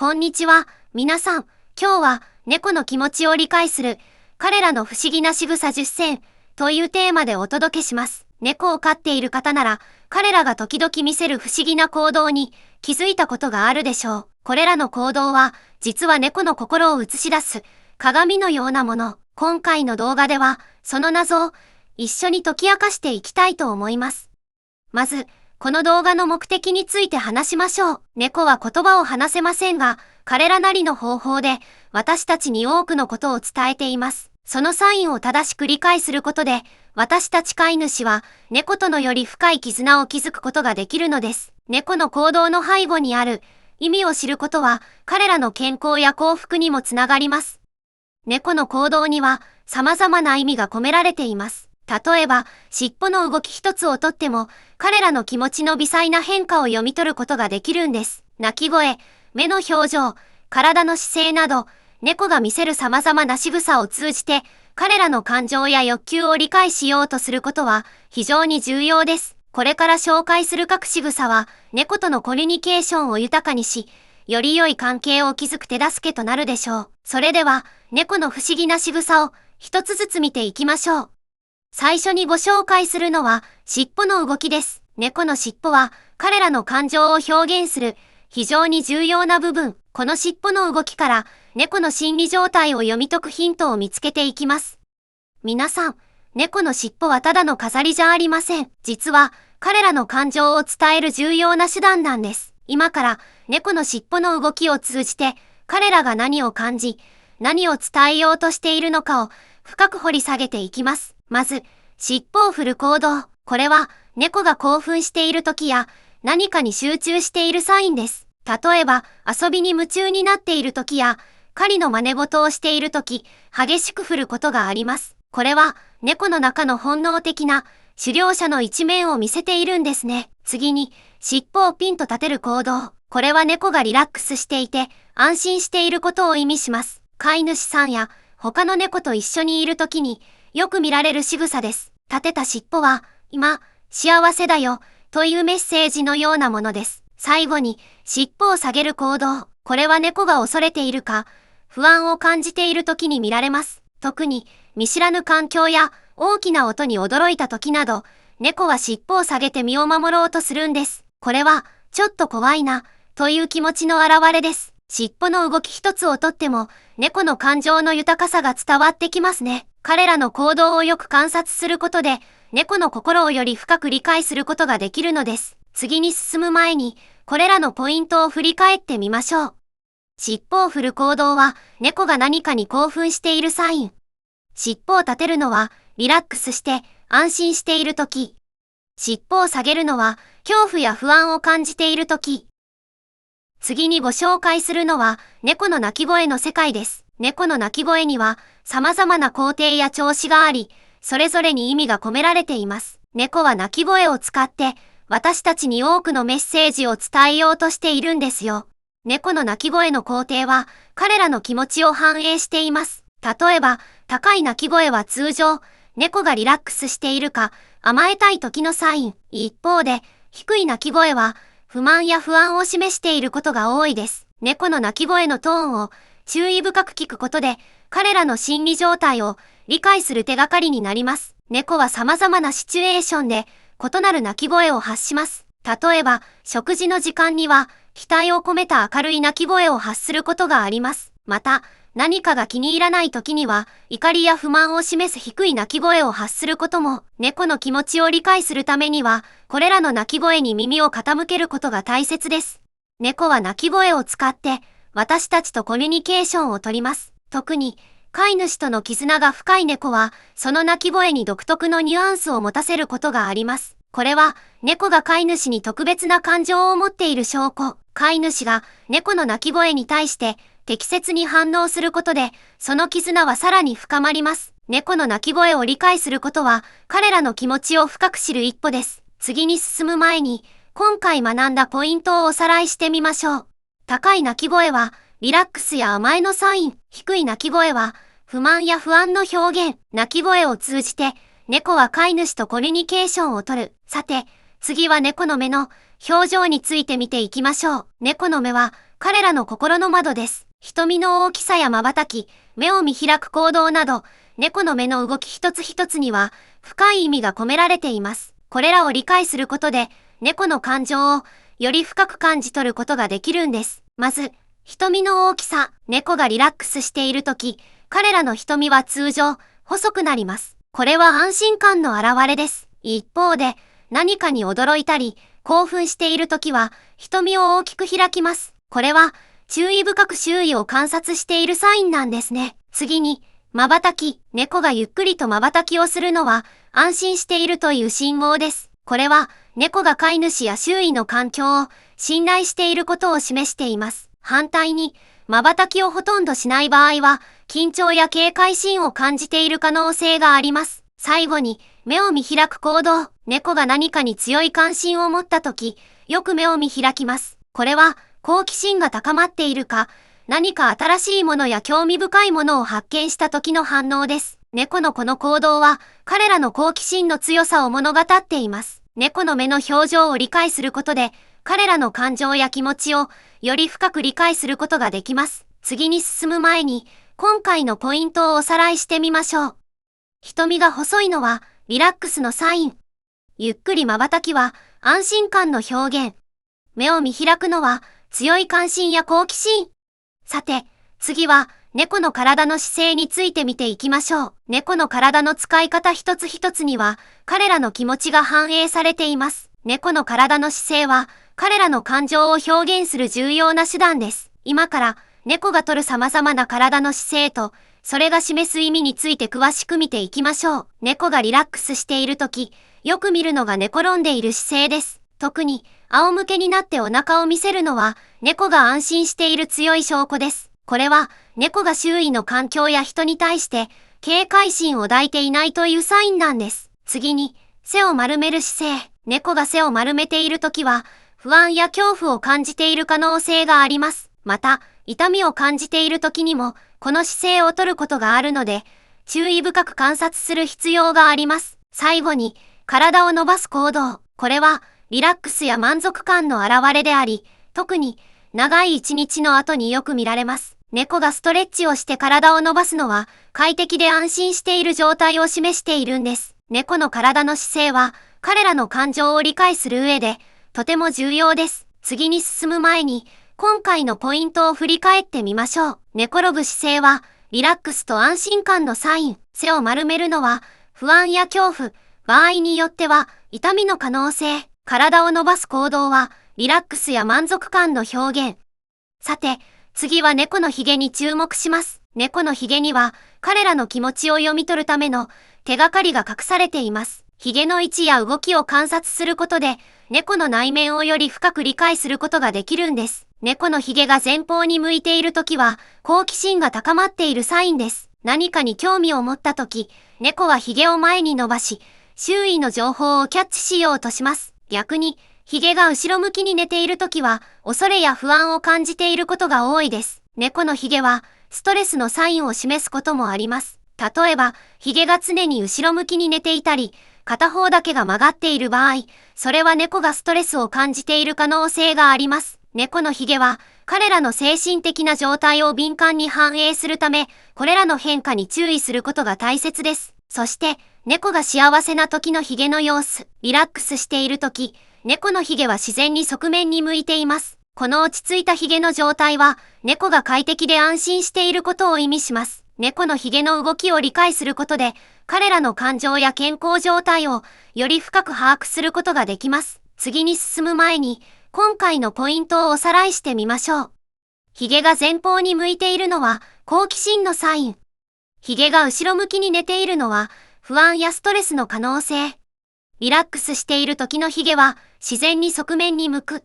こんにちは、皆さん。今日は猫の気持ちを理解する彼らの不思議な仕草10選というテーマでお届けします。猫を飼っている方なら、彼らが時々見せる不思議な行動に気づいたことがあるでしょう。これらの行動は、実は猫の心を映し出す鏡のようなもの。今回の動画では、その謎を一緒に解き明かしていきたいと思います。まず、この動画の目的について話しましょう。猫は言葉を話せませんが、彼らなりの方法で私たちに多くのことを伝えています。そのサインを正しく理解することで、私たち飼い主は猫とのより深い絆を築くことができるのです。猫の行動の背後にある意味を知ることは、彼らの健康や幸福にもつながります。猫の行動には様々な意味が込められています。例えば、尻尾の動き一つをとっても、彼らの気持ちの微細な変化を読み取ることができるんです。鳴き声、目の表情、体の姿勢など、猫が見せる様々な仕草を通じて、彼らの感情や欲求を理解しようとすることは非常に重要です。これから紹介する各仕草は、猫とのコミュニケーションを豊かにし、より良い関係を築く手助けとなるでしょう。それでは、猫の不思議な仕草を一つずつ見ていきましょう。最初にご紹介するのは、尻尾の動きです。猫の尻尾は、彼らの感情を表現する、非常に重要な部分。この尻尾の動きから、猫の心理状態を読み解くヒントを見つけていきます。皆さん、猫の尻尾はただの飾りじゃありません。実は、彼らの感情を伝える重要な手段なんです。今から、猫の尻尾の動きを通じて、彼らが何を感じ、何を伝えようとしているのかを、深く掘り下げていきます。まず、尻尾を振る行動。これは、猫が興奮している時や、何かに集中しているサインです。例えば、遊びに夢中になっている時や、狩りの真似事をしている時、激しく振ることがあります。これは、猫の中の本能的な、狩猟者の一面を見せているんですね。次に、尻尾をピンと立てる行動。これは猫がリラックスしていて、安心していることを意味します。飼い主さんや、他の猫と一緒にいる時に、よく見られる仕草です。立てた尻尾は、今、幸せだよ、というメッセージのようなものです。最後に、尻尾を下げる行動。これは猫が恐れているか、不安を感じている時に見られます。特に、見知らぬ環境や、大きな音に驚いた時など、猫は尻尾を下げて身を守ろうとするんです。これは、ちょっと怖いな、という気持ちの表れです。尻尾の動き一つをとっても、猫の感情の豊かさが伝わってきますね。彼らの行動をよく観察することで、猫の心をより深く理解することができるのです。次に進む前に、これらのポイントを振り返ってみましょう。尻尾を振る行動は、猫が何かに興奮しているサイン。尻尾を立てるのは、リラックスして安心しているとき。尻尾を下げるのは、恐怖や不安を感じているとき。次にご紹介するのは、猫の鳴き声の世界です。猫の鳴き声には、様々な工程や調子があり、それぞれに意味が込められています。猫は鳴き声を使って、私たちに多くのメッセージを伝えようとしているんですよ。猫の鳴き声の工程は、彼らの気持ちを反映しています。例えば、高い鳴き声は通常、猫がリラックスしているか、甘えたい時のサイン。一方で、低い鳴き声は、不満や不安を示していることが多いです。猫の鳴き声のトーンを注意深く聞くことで、彼らの心理状態を理解する手がかりになります。猫は様々なシチュエーションで異なる鳴き声を発します。例えば、食事の時間には期待を込めた明るい鳴き声を発することがあります。また、何かが気に入らない時には怒りや不満を示す低い鳴き声を発することも、猫の気持ちを理解するためには、これらの鳴き声に耳を傾けることが大切です。猫は鳴き声を使って、私たちとコミュニケーションをとります。特に、飼い主との絆が深い猫は、その鳴き声に独特のニュアンスを持たせることがあります。これは、猫が飼い主に特別な感情を持っている証拠。飼い主が猫の鳴き声に対して適切に反応することで、その絆はさらに深まります。猫の鳴き声を理解することは、彼らの気持ちを深く知る一歩です。次に進む前に、今回学んだポイントをおさらいしてみましょう。高い鳴き声は、リラックスや甘えのサイン。低い鳴き声は、不満や不安の表現。鳴き声を通じて、猫は飼い主とコミュニケーションをとる。さて、次は猫の目の表情について見ていきましょう。猫の目は、彼らの心の窓です。瞳の大きさや瞬き、目を見開く行動など、猫の目の動き一つ一つには深い意味が込められています。これらを理解することで、猫の感情をより深く感じ取ることができるんです。まず、瞳の大きさ。猫がリラックスしているとき、彼らの瞳は通常、細くなります。これは安心感の表れです。一方で、何かに驚いたり、興奮しているときは、瞳を大きく開きます。これは、注意深く周囲を観察しているサインなんですね。次に、瞬き。猫がゆっくりと瞬きをするのは、安心しているという信号です。これは、猫が飼い主や周囲の環境を信頼していることを示しています。反対に、瞬きをほとんどしない場合は、緊張や警戒心を感じている可能性があります。最後に、目を見開く行動。猫が何かに強い関心を持ったとき、よく目を見開きます。これは、好奇心が高まっているか、何か新しいものや興味深いものを発見した時の反応です。猫のこの行動は、彼らの好奇心の強さを物語っています。猫の目の表情を理解することで、彼らの感情や気持ちをより深く理解することができます。次に進む前に、今回のポイントをおさらいしてみましょう。瞳が細いのは、リラックスのサイン。ゆっくり瞬きは、安心感の表現。目を見開くのは、強い関心や好奇心。さて、次は、猫の体の姿勢について見ていきましょう。猫の体の使い方一つ一つには、彼らの気持ちが反映されています。猫の体の姿勢は、彼らの感情を表現する重要な手段です。今から、猫がとる様々な体の姿勢と、それが示す意味について詳しく見ていきましょう。猫がリラックスしているとき、よく見るのが寝転んでいる姿勢です。特に、仰向けになってお腹を見せるのは、猫が安心している強い証拠です。これは、猫が周囲の環境や人に対して、警戒心を抱いていないというサインなんです。次に、背を丸める姿勢。猫が背を丸めているときは、不安や恐怖を感じている可能性があります。また、痛みを感じているときにも、この姿勢をとることがあるので、注意深く観察する必要があります。最後に、体を伸ばす行動。これは、リラックスや満足感の表れであり、特に、長い一日の後によく見られます。猫がストレッチをして体を伸ばすのは、快適で安心している状態を示しているんです。猫の体の姿勢は、彼らの感情を理解する上で、とても重要です。次に進む前に、今回のポイントを振り返ってみましょう。寝転ぶ姿勢は、リラックスと安心感のサイン。背を丸めるのは、不安や恐怖、場合によっては、痛みの可能性。体を伸ばす行動は、リラックスや満足感の表現。さて、次は猫のヒゲに注目します。猫のヒゲには、彼らの気持ちを読み取るための手がかりが隠されています。ヒゲの位置や動きを観察することで、猫の内面をより深く理解することができるんです。猫のヒゲが前方に向いているときは、好奇心が高まっているサインです。何かに興味を持ったとき、猫はヒゲを前に伸ばし、周囲の情報をキャッチしようとします。逆に、ヒゲが後ろ向きに寝ているときは、恐れや不安を感じていることが多いです。猫のヒゲは、ストレスのサインを示すこともあります。例えば、ヒゲが常に後ろ向きに寝ていたり、片方だけが曲がっている場合、それは猫がストレスを感じている可能性があります。猫のヒゲは、彼らの精神的な状態を敏感に反映するため、これらの変化に注意することが大切です。そして、猫が幸せな時のヒゲの様子。リラックスしている時、猫のヒゲは自然に側面に向いています。この落ち着いたヒゲの状態は、猫が快適で安心していることを意味します。猫のヒゲの動きを理解することで、彼らの感情や健康状態をより深く把握することができます。次に進む前に、今回のポイントをおさらいしてみましょう。ヒゲが前方に向いているのは好奇心のサイン。ヒゲが後ろ向きに寝ているのは不安やストレスの可能性。リラックスしている時のヒゲは自然に側面に向く。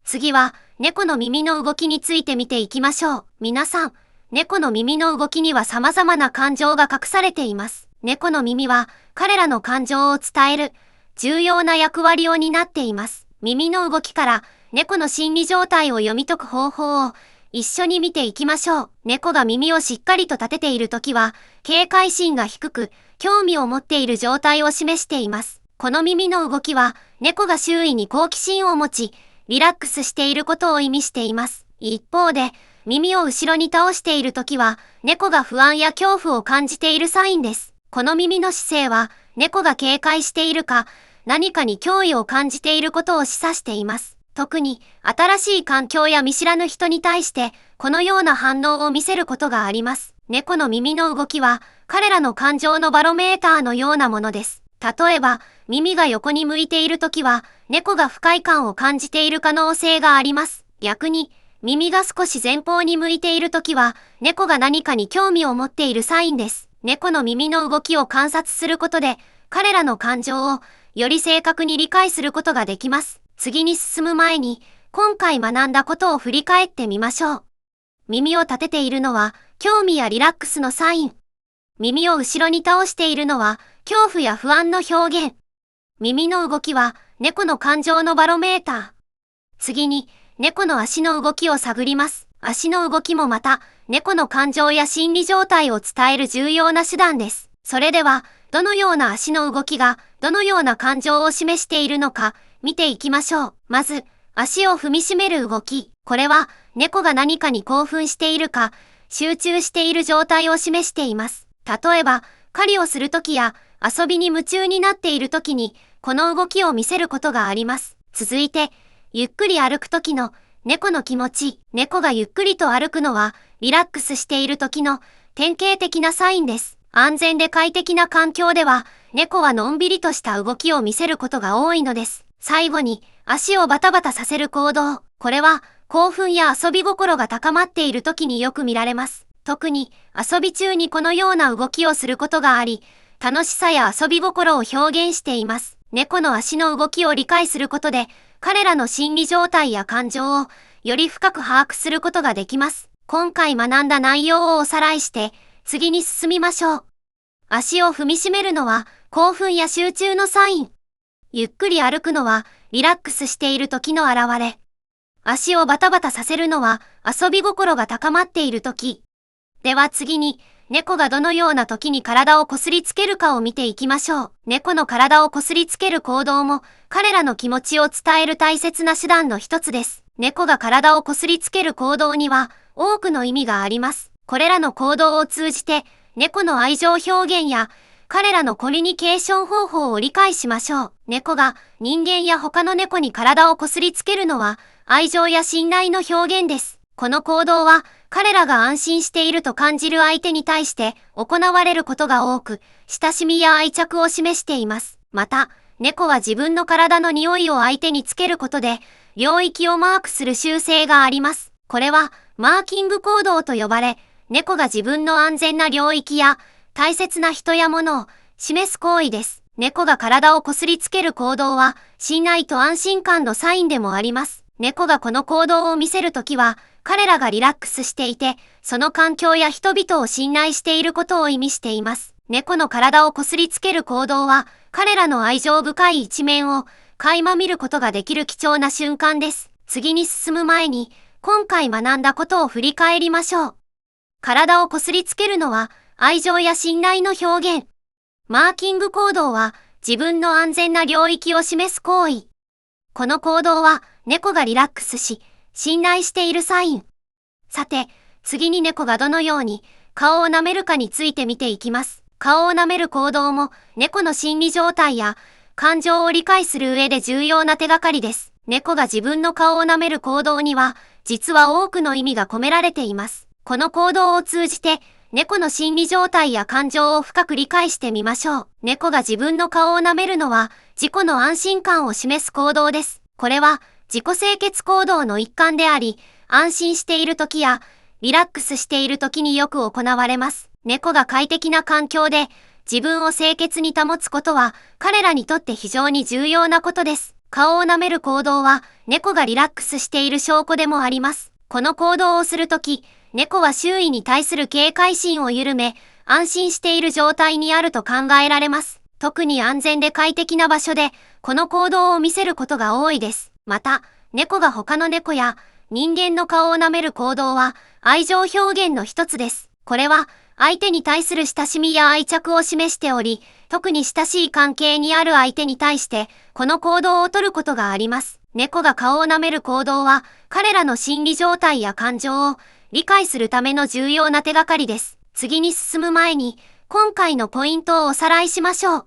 次は猫の耳の動きについて見ていきましょう。皆さん、猫の耳の動きには様々な感情が隠されています。猫の耳は彼らの感情を伝える重要な役割を担っています。耳の動きから猫の心理状態を読み解く方法を一緒に見ていきましょう。猫が耳をしっかりと立てているときは警戒心が低く興味を持っている状態を示しています。この耳の動きは猫が周囲に好奇心を持ちリラックスしていることを意味しています。一方で、耳を後ろに倒しているときは、猫が不安や恐怖を感じているサインです。この耳の姿勢は、猫が警戒しているか、何かに脅威を感じていることを示唆しています。特に、新しい環境や見知らぬ人に対して、このような反応を見せることがあります。猫の耳の動きは、彼らの感情のバロメーターのようなものです。例えば、耳が横に向いているときは、猫が不快感を感じている可能性があります。逆に、耳が少し前方に向いているときは、猫が何かに興味を持っているサインです。猫の耳の動きを観察することで、彼らの感情をより正確に理解することができます。次に進む前に、今回学んだことを振り返ってみましょう。耳を立てているのは、興味やリラックスのサイン。耳を後ろに倒しているのは、恐怖や不安の表現。耳の動きは、猫の感情のバロメーター。次に、猫の足の動きを探ります。足の動きもまた、猫の感情や心理状態を伝える重要な手段です。それでは、どのような足の動きが、どのような感情を示しているのか、見ていきましょう。まず、足を踏みしめる動き。これは、猫が何かに興奮しているか、集中している状態を示しています。例えば、狩りをするときや、遊びに夢中になっているときに、この動きを見せることがあります。続いて、ゆっくり歩くときの猫の気持ち。猫がゆっくりと歩くのは、リラックスしているときの典型的なサインです。安全で快適な環境では、猫はのんびりとした動きを見せることが多いのです。最後に、足をバタバタさせる行動。これは、興奮や遊び心が高まっているときによく見られます。特に、遊び中にこのような動きをすることがあり、楽しさや遊び心を表現しています。猫の足の動きを理解することで、彼らの心理状態や感情をより深く把握することができます。今回学んだ内容をおさらいして、次に進みましょう。足を踏みしめるのは興奮や集中のサイン。ゆっくり歩くのはリラックスしている時の表れ。足をバタバタさせるのは遊び心が高まっている時。では次に、猫がどのような時に体をこすりつけるかを見ていきましょう。猫の体をこすりつける行動も、彼らの気持ちを伝える大切な手段の一つです。猫が体をこすりつける行動には、多くの意味があります。これらの行動を通じて、猫の愛情表現や、彼らのコミュニケーション方法を理解しましょう。猫が人間や他の猫に体をこすりつけるのは、愛情や信頼の表現です。この行動は、彼らが安心していると感じる相手に対して行われることが多く、親しみや愛着を示しています。また、猫は自分の体の匂いを相手につけることで、領域をマークする習性があります。これは、マーキング行動と呼ばれ、猫が自分の安全な領域や大切な人や物を示す行為です。猫が体をこすりつける行動は、信頼と安心感のサインでもあります。猫がこの行動を見せるときは、彼らがリラックスしていて、その環境や人々を信頼していることを意味しています。猫の体をこすりつける行動は、彼らの愛情深い一面を垣間見ることができる貴重な瞬間です。次に進む前に、今回学んだことを振り返りましょう。体をこすりつけるのは、愛情や信頼の表現。マーキング行動は、自分の安全な領域を示す行為。この行動は、猫がリラックスし、信頼しているサイン。さて、次に猫がどのように顔を舐めるかについて見ていきます。顔を舐める行動も猫の心理状態や感情を理解する上で重要な手がかりです。猫が自分の顔を舐める行動には実は多くの意味が込められています。この行動を通じて猫の心理状態や感情を深く理解してみましょう。猫が自分の顔を舐めるのは自己の安心感を示す行動です。これは自己清潔行動の一環であり、安心している時やリラックスしている時によく行われます。猫が快適な環境で自分を清潔に保つことは彼らにとって非常に重要なことです。顔を舐める行動は猫がリラックスしている証拠でもあります。この行動をするとき、猫は周囲に対する警戒心を緩め、安心している状態にあると考えられます。特に安全で快適な場所でこの行動を見せることが多いです。また、猫が他の猫や人間の顔を舐める行動は愛情表現の一つです。これは相手に対する親しみや愛着を示しており、特に親しい関係にある相手に対してこの行動をとることがあります。猫が顔を舐める行動は彼らの心理状態や感情を理解するための重要な手がかりです。次に進む前に、今回のポイントをおさらいしましょう。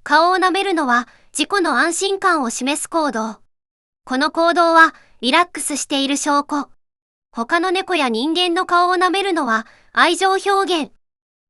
顔を舐めるのは自己の安心感を示す行動。この行動はリラックスしている証拠。他の猫や人間の顔を舐めるのは愛情表現。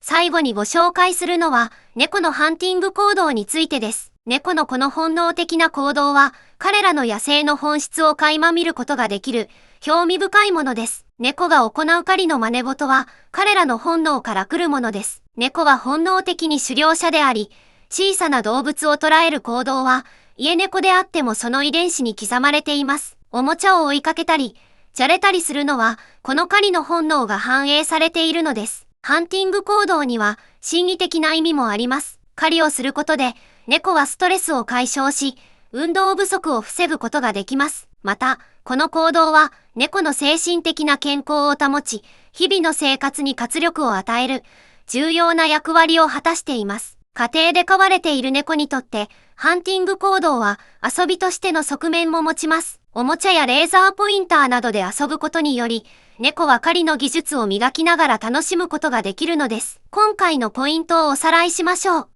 最後にご紹介するのは猫のハンティング行動についてです。猫のこの本能的な行動は彼らの野生の本質を垣間見ることができる興味深いものです。猫が行う狩りの真似事は彼らの本能から来るものです。猫は本能的に狩猟者であり、小さな動物を捕らえる行動は家猫であってもその遺伝子に刻まれています。おもちゃを追いかけたり、じゃれたりするのはこの狩りの本能が反映されているのです。ハンティング行動には心理的な意味もあります。狩りをすることで猫はストレスを解消し、運動不足を防ぐことができます。また、この行動は猫の精神的な健康を保ち、日々の生活に活力を与える重要な役割を果たしています。家庭で飼われている猫にとって、ハンティング行動は遊びとしての側面も持ちます。おもちゃやレーザーポインターなどで遊ぶことにより、猫は狩りの技術を磨きながら楽しむことができるのです。今回のポイントをおさらいしましょう。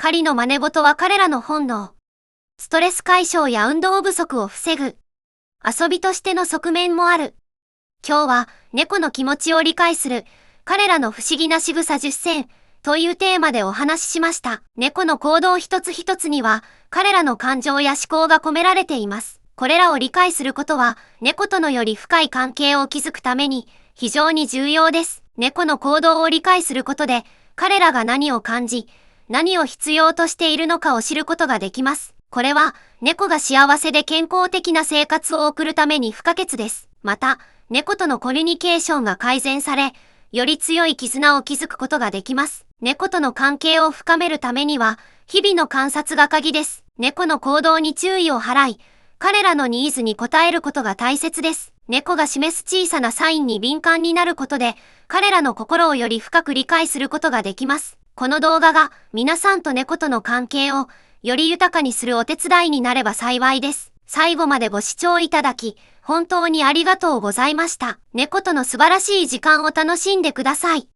狩りの真似事は彼らの本能。ストレス解消や運動不足を防ぐ。遊びとしての側面もある。今日は猫の気持ちを理解する彼らの不思議な仕草10選というテーマでお話ししました。猫の行動一つ一つには彼らの感情や思考が込められています。これらを理解することは猫とのより深い関係を築くために非常に重要です。猫の行動を理解することで彼らが何を感じ、何を必要としているのかを知ることができます。これは猫が幸せで健康的な生活を送るために不可欠です。また、猫とのコミュニケーションが改善され、より強い絆を築くことができます。猫との関係を深めるためには、日々の観察が鍵です。猫の行動に注意を払い、彼らのニーズに応えることが大切です。猫が示す小さなサインに敏感になることで、彼らの心をより深く理解することができます。この動画が皆さんと猫との関係をより豊かにするお手伝いになれば幸いです。最後までご視聴いただき、本当にありがとうございました。猫との素晴らしい時間を楽しんでください。